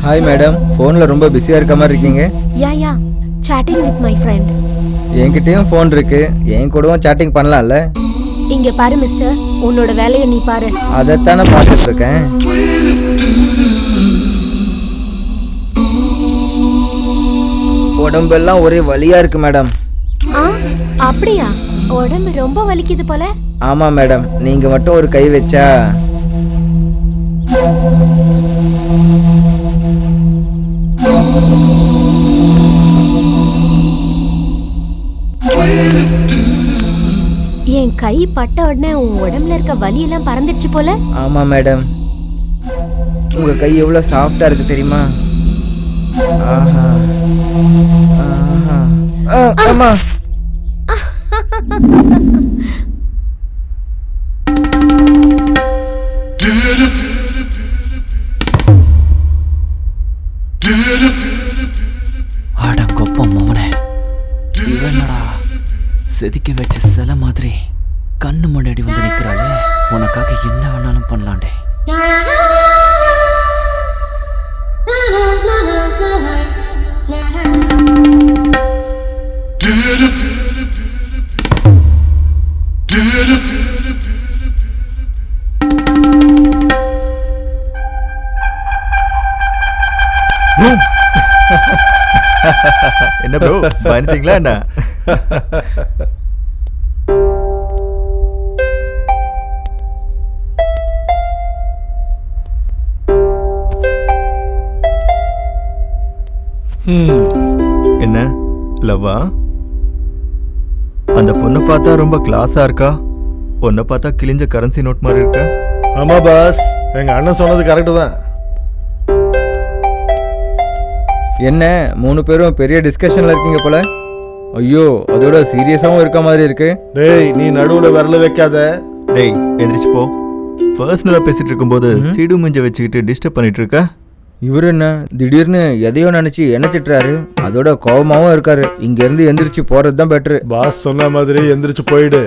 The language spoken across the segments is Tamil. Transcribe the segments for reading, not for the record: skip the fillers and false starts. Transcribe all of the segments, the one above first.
ஹாய் மேடம், ஃபோனில் ரொம்ப பிஸியாக இருக்க மாதிரி இருக்கீங்க. யா chatting with my friend. என்கிட்டயும் ஃபோன் இருக்கு, என் கூடவும் சேட்டிங் பண்ணலாம்ல. இங்க பாரு மிஸ்டர், உன்னோட வேலையை நீ பாரு. அதைத்தானே பார்த்துட்டு இருக்கேன். உடம்பெல்லாம் ஒரே வலியா இருக்கு மேடம். அப்படியா? உடம்பு ரொம்ப வலிக்குது போல. ஆமா மேடம், நீங்க மட்டும் ஒரு கை வச்சா. என் கை பட்ட உடனே உன் உடம்புல இருக்க வலி எல்லாம் பறந்துடுச்சு போல. ஆமா மேடம், உங்க கை எவ்வளவு சாஃப்டா இருக்கு தெரியுமா? ஆஹா ஆஹா. அம்மா. அடங்கொப்பம் மோனே, இவனடா செதுக்கி வச்ச சில மாதிரி கண்ணு முன்னாடி வந்து நிக்கிறாளே. உனக்காக என்ன வேணாலும் பண்ணலாண்டே. என்ன ப்ரோ, பயந்துட்டீங்களா என்ன? என்ன லவ்வா? அந்த பொண்ணை பார்த்தா ரொம்ப கிளாஸா இருக்கா, பொண்ணை பார்த்தா கிழிஞ்ச கரன்சி நோட் மாதிரி இருக்கா. ஆமா பாஸ், எங்க அண்ணன் சொன்னது கரெக்டு தான். என்ன 3 பேரும் பெரிய டிஸ்கஷன்ல இருக்கீங்க போல. ஐயோ, அதோட சீரியஸாவும் இருக்க மாதிரி இருக்கு. டேய், நீ நடுவுல விரல வைக்காத. டேய் எந்திரிச்சு போ. பர்சனலா பேசிட்டு இருக்கும்போது சீடு முஞ்ச வச்சுக்கிட்டு டிஸ்டர்ப் பண்ணிட்டு இருக்க. இவர் என்ன திடீர்னு எதையோ நினைச்சு என்ன திட்டுறாரு, அதோட கோபமாவும் இருக்காரு. இங்க இருந்து எந்திரிச்சு போறது தான் பெட்டரு. பாஸ் சொன்ன மாதிரி எந்திரிச்சு போயிடு.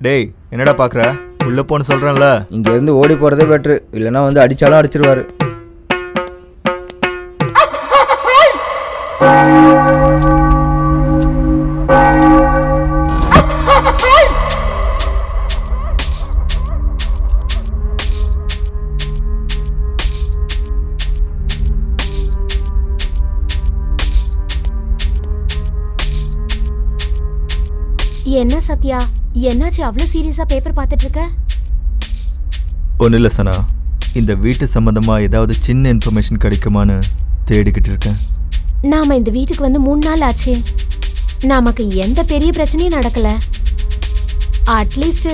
டேய் என்னடா பாக்குற, உள்ள போன்னு சொல்றேன்ல. இங்க இருந்து ஓடி போறதே பெட்டரு, இல்லைன்னா வந்து அடிச்சாலும் அடிச்சிருவாரு. என்ன சத்யா, என்னாச்சு அவ்வளவு சீரியஸா பேப்பர் பார்த்துட்டு இருக்க? ஒன்றும் இல்லை சனா, இந்த வீட்டு சம்பந்தமா ஏதாவது சின்ன இன்ஃபர்மேஷன் கிடைக்குமான்னு தேடிக்கிட்டு இருக்கேன். நாம இந்த வீட்டுக்கு வந்து 3 நாள் ஆச்சு, நமக்கு எந்த பெரிய பிரச்சனையும் நடக்கல. அட்லீஸ்ட்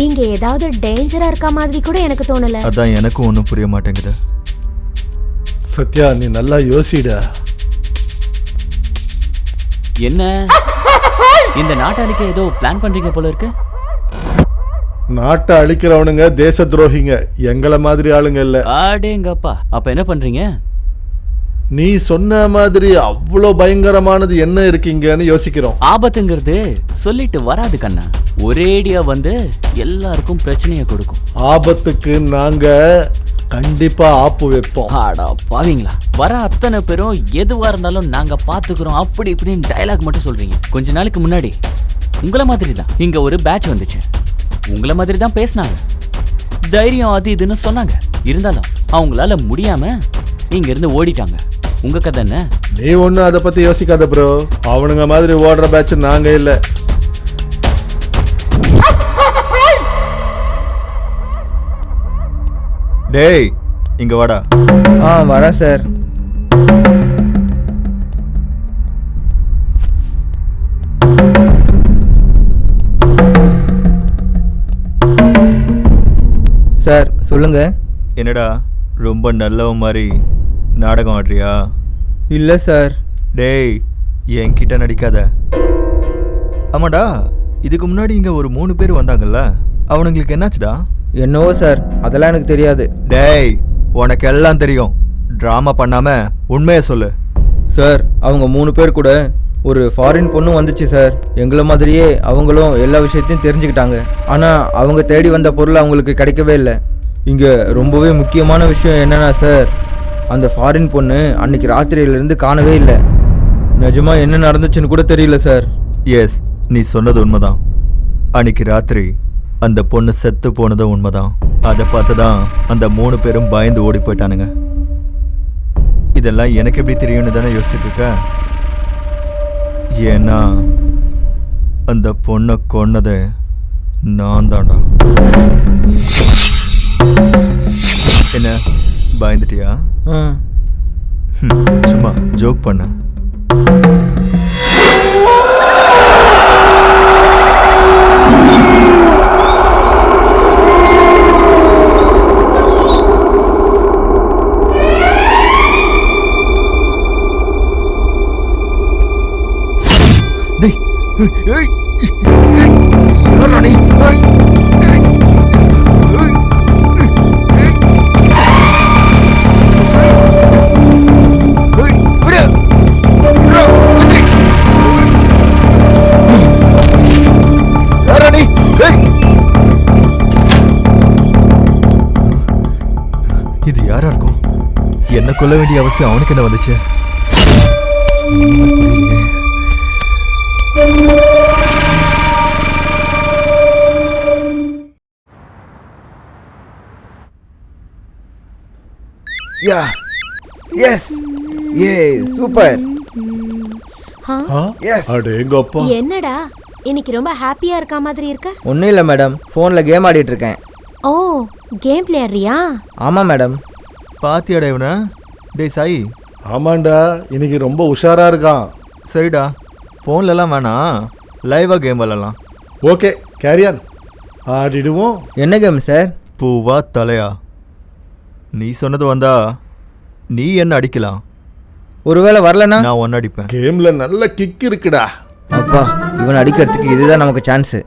இங்க ஏதாவது டேஞ்சரா இருக்க மாதிரி கூட எனக்கு தோணல. அதான் எனக்கும் ஒன்றும் புரிய மாட்டேங்குது. சத்யா, நீ நல்லா யோசிடா. என்ன இந்த நாட்டாளிக்க ஏதோ பிளான் பண்றீங்க போல இருக்கு. நாட்டை அழிக்கிறவனுங்க தேச துரோகிங்க, எங்களை மாதிரி ஆளுங்க இல்ல. ஆடேங்கப்பா, அப்ப என்ன பண்றீங்க? நீ சொன்ன மாதிரி அவ்வளோ பயங்கரமானது என்ன இருக்கீங்கன்னு யோசிக்கிறோம். ஆபத்துங்கிறது சொல்லிட்டு வராது கண்ணா, ஒரேடியா வந்து எல்லாருக்கும் பிரச்சனையை கொடுக்கும். ஆபத்துக்கு நாங்க கண்டிப்பா ஆப்பு வைப்போம். ஆடா பாவீங்களா, வர அத்தனை பேரும் எதுவா இருந்தாலும் நாங்க பாத்துக்கிறோம் அப்படி இப்படின்னு டயலாக் மட்டும் சொல்றீங்க. கொஞ்ச நாளுக்கு முன்னாடி உங்களை மாதிரி தான் இங்க ஒரு பேட்ச் வந்துச்சு, உங்களை மாதிரி தான் பேசினாங்க, தைரியம் அது இதுன்னு சொன்னாங்க. இருந்தாலும் அவங்களால முடியாம இங்க இருந்து ஓடிட்டாங்க. உங்க கதை என்ன? நீ ஒன்னும் அதை பத்தி யோசிக்காத ப்ரோ, அவனுங்க மாதிரி ஓடுற பேட்ச் நாங்க இல்ல. டேய் இங்க வாடா. வரேன் சார். சார் சொல்லுங்க. என்னடா ரொம்ப நல்லவன் மாதிரி நாடகம் ஆடுறியா? இல்லை சார். டேய் என்கிட்ட நடிக்காத. ஆமாடா, இதுக்கு முன்னாடி இங்க ஒரு 3 பேர் வந்தாங்கல்ல, அவனுங்களுக்கு என்னாச்சுடா? என்னவோ சார், அதெல்லாம் எனக்கு தெரியாது. டேய் உனக்கு எல்லாம் தெரியும், ட்ராமா பண்ணாம உண்மையை சொல்லு. சார், அவங்க 3 பேர் கூட ஒரு ஃபாரின் பொண்ணு வந்துச்சு சார். எங்களை மாதிரியே அவங்களும் எல்லா விஷயத்தையும் தெரிஞ்சுக்கிட்டாங்க. ஆனால் அவங்க தேடி வந்த பொருள் அவங்களுக்கு கிடைக்கவே இல்லை. இங்கே ரொம்பவே முக்கியமான விஷயம் என்னன்னா சார், அந்த ஃபாரின் பொண்ணு அன்னைக்கு ராத்திரியிலேருந்து காணவே இல்லை. நிஜமா என்ன நடந்துச்சுன்னு கூட தெரியல சார். எஸ், நீ சொன்னது உண்மைதான். அன்னைக்கு ராத்திரி அந்த பொண்ணு செத்து போனதும் உண்மைதான். அதை பார்த்து தான் அந்த 3 பேரும் பயந்து ஓடி போயிட்டானுங்க. இதெல்லாம் எனக்கு எப்படி தெரியும்னு தானே யோசிச்சுட்டு இருக்க. ஏன்னா அந்த பொண்ணை கொன்னது நான் தான்டா. என்ன பயந்துட்டியா? சும்மா ஜோக் பண்ண. இது யாரா இருக்கும்? என்ன கொல்ல வேண்டிய அவசியம் அவனுக்கு என்ன வந்துச்சு? யா எஸ் ஏ சூப்பர். Yes. அடேங்கப்பா. என்னடா இன்னைக்கு ரொம்ப ஹாப்பியா இருக்க மாதிரி இருக்க? ஒன்றும் இல்லை மேடம், ஃபோனில் கேம் ஆடிட்டு இருக்கேன். ஓ, கேம் பிளேயரியா? ஆமாம் மேடம். பாத்தியாடா இவனா? டேய் சாய். ஆமாண்டா, இன்னைக்கு ரொம்ப உஷாரா இருக்கான். சரிடா, ஃபோன்லலாம் வேணாம், லைவாக கேம் விளாடலாம். ஓகே, கேரியன் ஆடிடுவோம். என்ன கேம் சார்? பூவா தலையா? நீ சொன்னது வந்தா நீ என்ன அடிக்கலாம், ஒருவேளை வரலனா நான் ஒன்னு அடிப்பேன். கேம்ல நல்ல கிக் இருக்குடா. அப்பா, இவன் அடிக்கிறதுக்கு இதுதான் நமக்கு சான்ஸு.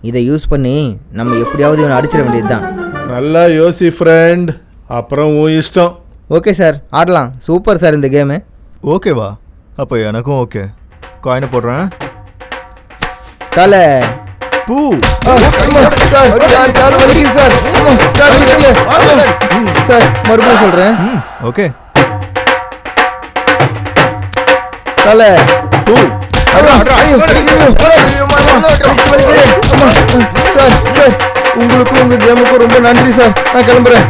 இதை யூஸ் பண்ணி நம்ம எப்படியாவது இவனை அடிச்சிட வேண்டியதுதான். நல்லா யோசி ஃப்ரெண்ட், அப்புறம் உன் இஷ்டம். ஓகே சார், ஆடலாம். சூப்பர் சார் இந்த கேமு. ஓகேவா? அப்போ எனக்கும் ஓகே. காயினை போடுறேன். தலை பூ. சார் மறுபடியும் சொல்றேன். ஓகே. தலை பூ. சார் சார், உங்களுக்கும் உங்க கேமுக்கும் ரொம்ப நன்றி சார். நான் கிளம்புறேன்.